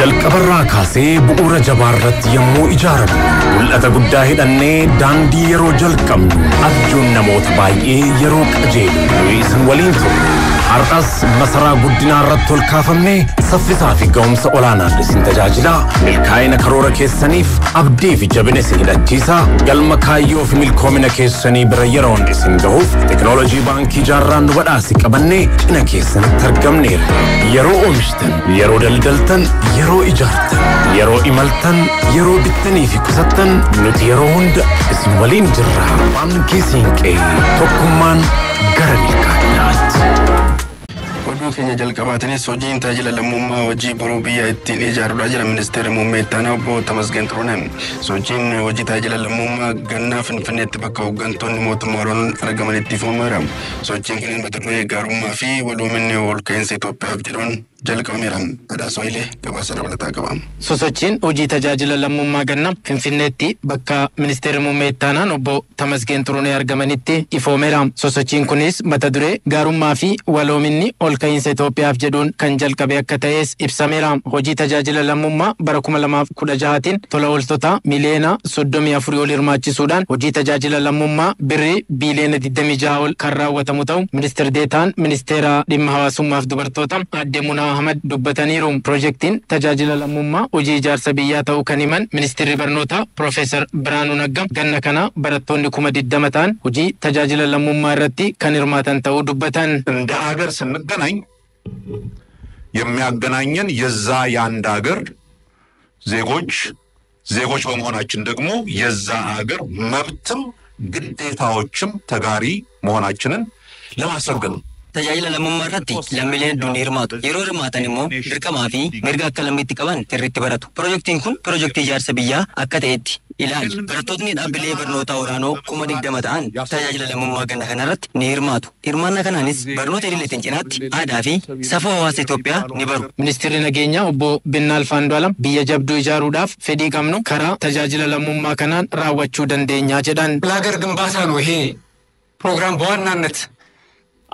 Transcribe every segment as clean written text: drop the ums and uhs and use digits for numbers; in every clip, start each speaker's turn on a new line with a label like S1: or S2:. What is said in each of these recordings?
S1: jalqabarraa kaasee bu'uura jabaarratti yommuu ijaaramu mul'ata guddaa hidhannee daandii yeroo jalqabnu abjuun namoota baay'ee yeroo qajeelu isin waliin ture. Har'as masaraa guddinaa irratti ol kaafamnee saffisaa fi ga'umsa olaanaan isin tajaajilaa milkaa'ina karoora keessaniif abdii fi jabina isin hidhachiisaa galma kaayyoo fi milkoomina keessanii bira yeroon isin gahuuf teknoolojii baankii jaarraan nu badhaase qabannee cina keessanitti argamneerra. Yeroo oomishtan, yeroo daldaltan, yeroo ijaartan, yeroo imaltan, yeroo bittanii fi qusattan nuti yeroo hunda isin waliin jirra. Baankii Siinqee tokkummaan gara milkaa'inaatti.
S2: Keenya jalqabaatinis hojiin tajaajila lammummaa hojii boruu biyya ittiin ijaaruudhaa jira ministeera muummee ittaanaa obbo Tamasgeen Xiruunee. Sochiin hojii tajaajila lammummaa gannaa Finfinneetti bakka hooggantoonni mootummaa olaanoon argamanitti ifoomera. Sochiin kunis mata duree gaarummaa fi waloominni ol ka'iinsa Itoophiyaaf jedhuun jalqabameera. Badhaasoo Ilee gabaasa dabalataa qaba.
S3: Sochiin hojii tajaajila lammummaa gannaa Finfinneetti bakka ministeera muummee ittaanaan obbo Tamasgeen Xiruunee argamanitti ifoomera. Sochiin kunis mata duree gaarummaa fi waloominni ol ka'iinsa Itoophiyaaf jedhuun kan jalqabe akka ta'es ibsameera. Hojii tajaajila lammummaa bara 2016tiin tola ooltota miliyoona 34 ol hirmaachisuudhaan hojii tajaajila lammummaa birrii biiliyoona 26 ol kan raawwatamu ta'u ministeerri deetaan ministeera dhimma hawaasummaaf dubartoota Aadde Munaa Ahmad dubbataniiru. Piroojeektiin tajaajila lammummaa hojii ijaarsa biyyaa ta'uu kan himan ministeerri barnootaa Profeesar Biraanuu Naggaa ganna kana barattoonni 20 ta'an hojii tajaajila lammummaa irratti kan hirmaatan ta'uu dubbatan.
S4: እንደ ሀገር ስንገናኝ የሚያገናኘን የዛ የአንድ ሀገር ዜጎች በመሆናችን ደግሞ የዛ ሀገር መብትም ግዴታዎችም ተጋሪ መሆናችንን ለማስረገጥ
S5: tajaajila lammummaa irratti lammiileen hedduun hirmaatu. Yeroo hirmaatan immoo dirqamaa fi mirga akka lammiitti qaban sirriitti baratu. Piroojeektiin kun piroojeektii ijaarsa biyyaa akka ta'etti ilaali. Barattoonni dhaabbilee barnootaa olaanoo 20 ta'an tajaajila lammummaa ganna kanarratti ni hirmaatu. Hirmaannaa kanaanis barnoota idileetiin cinaatti aadaa fi safuu hawaasa Itoophiyaa ni baru. Ministeerri nageenyaa obbo Binnaal Faandu'aalam biyya jabduu ijaaruudhaaf fedhii qabnu karaa tajaajila lammummaa kanaan raawwachuu dandeenya jedhan.
S6: ለሀገር ግንባታ ነው ይሄ ፕሮግራም በዋናነት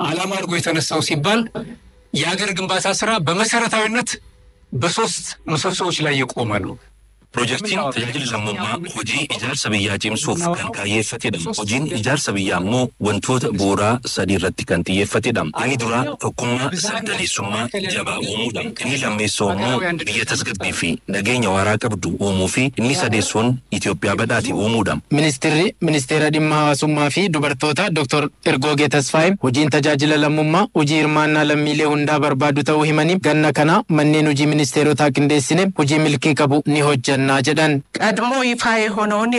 S6: ዓላማ አድርጎ የተነሳው ሲባል የሀገር ግንባታ ስራ በመሰረታዊነት በሶስት ምሰሶዎች ላይ የቆመ ነው።
S7: Piroojeektiin tajaajila lammummaa hojii ijaarsa biyyaa cimsuuf kan kaayyeeffatedha. Hojiin ijaarsa biyyaa immoo wantoota bu'uuraa sadii irratti kan xiyyeeffatedha. Inni duraa tokkummaa sabdaneessummaa jabaa uumuudha. Inni lammeessoo immoo biyya tasgabbii fi nageenya waaraa qabdu uumuu fi inni sadeessoon Itoophiyaa badhaate uumuudha.
S3: Ministeera dhimma hawaasummaa fi dubartoota Dr. Ergoogee Tasfaayee hojiin tajaajila lammummaa hojii hirmaannaa lammiilee hundaa barbaadu ta'uu himanii ganna kana manneen hojii ministeerotaa qindeessine hojii milkii qabu ni hojjenna.
S8: ቀድሞ ይፋ የሆነውን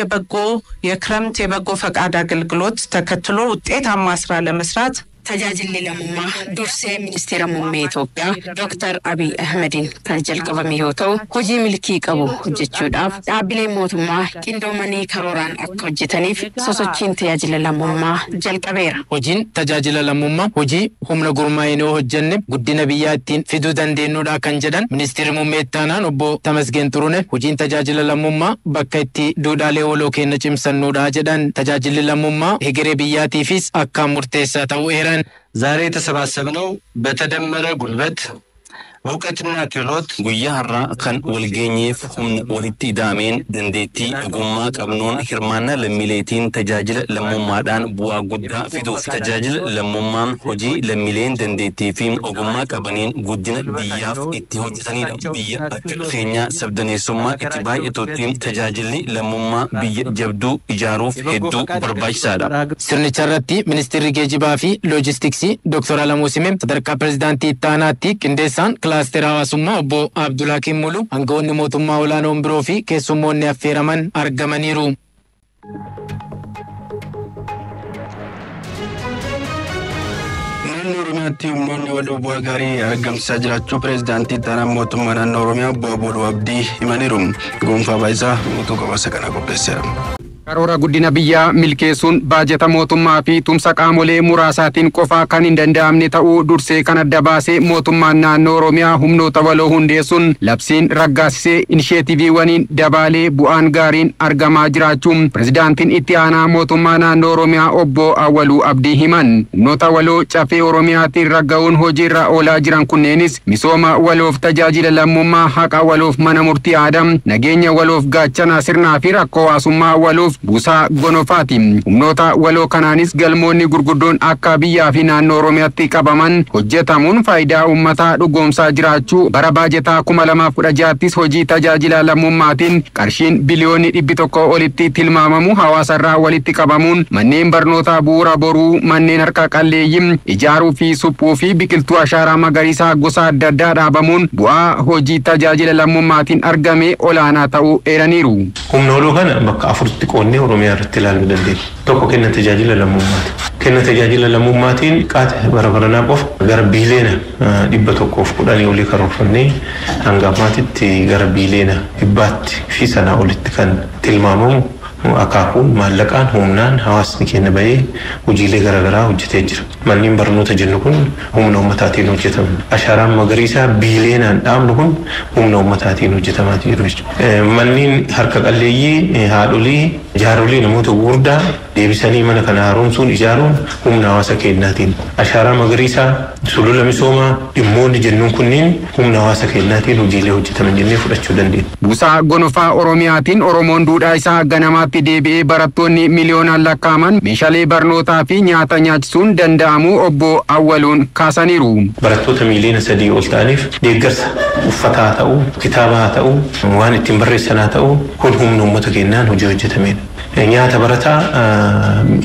S8: የክረምት የበጎ ፈቃድ አገልግሎት ተከትሎ ውጤታማ ስራ ለመስራት
S9: tajaajilli lammummaa dursee ministeera muummee Itoophiyaa Dr. Abiy Ahmedin kan jalqabame yoo ta'u hojii milkii qabu hojjechuudhaaf dhaabbileen mootummaa qindoomanii karooraan akka hojjetaniif sosochiin tajaajila lammummaa jalqabeera.
S3: Hojiin tajaajila lammummaa hojii humna gurmaa'inoo hojjenne guddina biyyaa ittiin fiduu dandeenyudha kan jedhan ministeerri muummee ittaanaan obbo Tamasgeen Xiruunee hojiin tajaajila lammummaa bakka itti duudhaalee waloo keenya cimsannudha jedhan. Tajaajilli lammummaa hegeree biyyaatiifis akkaan murteessaa ta'uu eeran.
S5: ዛሬ የተሰባሰብነው በተደመረ ጉልበት እውቀትና ክህሎት
S7: Guyyaa har'aa kan walgeenyeef humna walitti hidhameen dandeettii ogummaa qabnuun hirmaannaa lammiileetiin tajaajila lammummaadhaan bu'aa guddaa fiduuf tajaajila lammummaan hojii lammiileen dandeettii fi ogummaa qabaniin guddina biyyaaf itti hojjetanidha. Biyya akka keenyaa sabdaneessummaa itti baay'atutti tajaajilli lammummaa biyya jabduu ijaaruuf hedduu barbaachisaadha.
S3: Sirnicha irratti ministeerri geejibaa fi loojistiksii Dr. Alamuu Simee sadarkaa pirezidaantii ittaanaatti qindeessaan ክላስተር hawaasummaa obbo Abdulhakiim Muluu aangawoonni mootummaa olaanoon biroo fi keessummoonni affeeraman argamaniiru.
S2: Naannoo Oromiyaatti uummanni wal bu'aa gaarii argamsiisaa jiraachuu pireezidaantii ittaanaa mootummaa naannoo Oromiyaa obbo Abdii himaniiru. Gonfaa Baayisaa guutuu gabaasa kana qopheesseera.
S10: Karoora guddina biyyaa milkeessuun baajata mootummaa fi tumsa qaamolee muraasaatiin qofaa kan hin danda'amne ta'uu dursee kan adda baasee mootummaan naannoo Oromiyaa humnoota waloo hundeessuun labsiin raggaasisee inisheetiiviiwwaniin dabaalee bu'aan gaariin argamaa jiraachuun pirezidaantiin itti aanaa mootummaa naannoo Oromiyaa obbo Awwaluu Abdii himan. Humnoota waloo cafee Oromiyaatiin ragga'uun hojiirra oolaa jiran kunneenis misooma waloof tajaajila lammummaa, haqa waloof mana murtii aadaa, nageenya waloof gaachana sirnaa fi rakkoo hawaasummaa waloof buusaa gonofaati. Humnoota waloo kanaanis galmoonni gurguddoon akka biyyaa fi naannoo Oromiyaatti qabaman hojjetamuun faayidaa uummataa dhugoomsaa jiraachuu bara baajataa 2016 hojii tajaajila lammummaatiin qarshiin biliyoonni 100 olitti tilmaamamu hawaasarraa walitti qabamuun manneen barnootaa bu'uura boruu, manneen harka qalleeyyii ijaaruu fi suphuu fi biqiltuu ashaaraa magariisaa gosa adda addaa dhaabamuun bu'aa hojii tajaajila lammummaatiin argame olaanaa ta'uu eeraniiru.
S11: Humna waloo kana bakka afuritti qoonnee Oromiyaa irratti ilaaluu dandeenya. Tokko kenna tajaajila lammummaati. Kenna tajaajila lammummaatiin qaata barabaranaa qofa gara biiliyoona 110 olii karoorfannee hanga ammaatitti gara biiliyoona 100 fi sanaa olitti kan tilmaamamu akaakuun maallaqaan humnaan hawaasni keenya bahee hojiilee garaagaraa hojjetee jira. Manneen barnoota jennu kun humna ummataatiin hojjetamu. Ashaaraan magariisaa biiliyoonaan dhaabnu kun humna ummataatiin hojjetamaa jiru jechuudha. Manneen harka qalleeyyii, haadholii, jaarolii namoota gurguddaa deebisanii mana kana haaromsuun ijaaruun humna hawaasa keenyaatiin. Ashaaraa magariisaa, sulula misoomaa, dhimmoonni jennuun kunniin humna hawaasa keenyaatiin hojiilee hojjetaman jennee fudhachuu dandeenya.
S10: Buusaa gonofaa Oromiyaatiin Oromoon duudhaa isaa ganamaatti deebi'ee barattoonni miliyoonaan lakkaa'aman meeshaalee barnootaa fi nyaata nyaachisuun danda'amuu obbo Awwaluun kaasaniiru.
S11: Barattoota miliyoona 3 ol ta'aniif deeggarsa uffataa ta'uu, kitaabaa ta'uu, waan ittiin barreessanaa ta'uu kun humna uummata keenyaan hojii hojjetamedha. Nyaata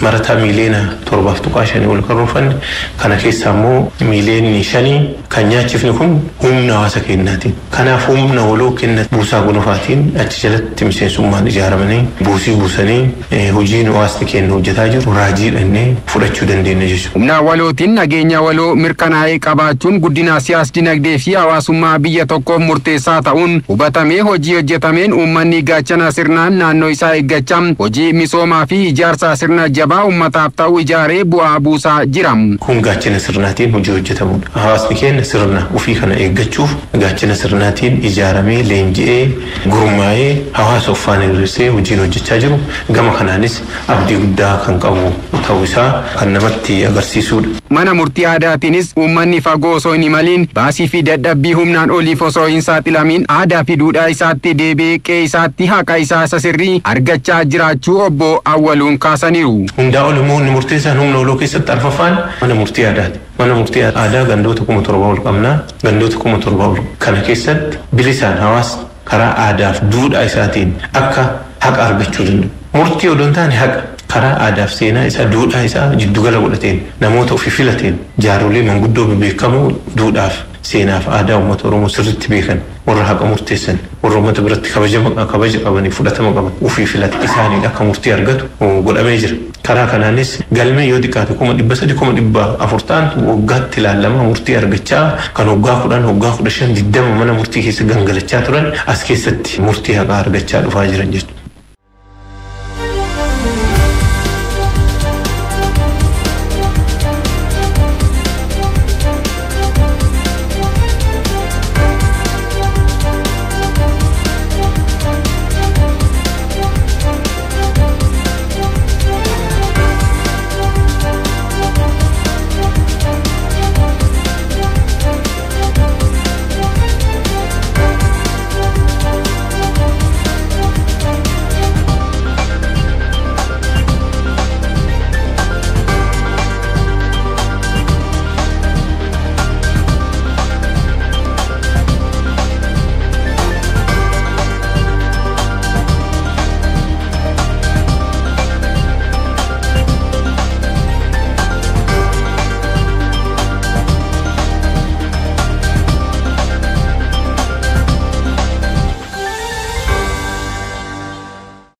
S11: barataa miliyoona 7.5 ol karoorfanne kana keessaa immoo miliyoonni 5 kan nyaachifne kun humna hawaasa keenyaatiin. Kanaaf humna waloo kenna buusaa gonofaatiin achi jalatti miseensummaan ijaaramanii buusii buusanii hojiin hawaasni keenya hojjetaa jiru raajiidhannee fudhachuu dandeenya jechuudha.
S10: Humna walootiin nageenya waloo mirkanaa'ee qabaachuun guddina siyaas-dinagdee fi hawaasummaa biyya tokkoof murteessaa ta'uun hubatamee hojii hojjetameen uummanni gaachana sirnaan naannoo isaa eeggachaa hojii misoomaa fi ijaarsa sirna jabaa uummataaf ta'u ijaaree bu'aa buusaa jira.
S11: Kun gaachana sirnaatiin hojii hojjetamudha. Hawaasni keenya sirna ofii kana eeggachuuf gaachana sirnaatiin ijaaramee leenji'ee gurmaa'ee hawaasa uffaan hir'isee hojiin hojjechaa jiru. Gama kanaanis abdii guddaa kan qabu ta'uu isaa kan namatti agarsiisudha.
S10: Mana murtii aadaatiinis uummanni fagoo osoo hin imaliin baasii fi dadhabbii humnaan oliif osoo hin saaxilamiin aadaa fi duudhaa isaatti deebi'ee qe'ee isaatti haqa isaa isa sirrii argachaa jiraachuu obbo Awwaluun kaasaniiru.
S11: Hundaa ol immoo inni murteessaan humna waloo keessatti arfaffaan mana murtii aadaati. Mana murtii aadaa gandoota 1700 ol qabnaa. Gandoota 1700 ol kana keessatti bilisaan hawaasni karaa aadaaf duudhaa isaatiin akka haqa argachuu danda'u. Murtii odoo hin taane haqa karaa aadaaf seenaa isaa duudhaa isaa jiddugala godhateen namoota ofii filateen jaarolee manguddoo beekamoo duudhaaf seenaaf aadaa uummata Oromoo sirriitti beekan warra haqa murteessan warra uummata biratti kabaja qabanii fudhatama qaban ofii filate isaaniin akka murtii argatu godhamee jira. Karaa kanaanis galmee yoo xiqqaate 300,400 ta'an waggaatti ilaalama murtii argachaa kan waggaa 10 waggaa 15 20 mana murtii keessa gangalachaa turan as keessatti murtii haqaa argachaa dhufaa jiran jechuudha.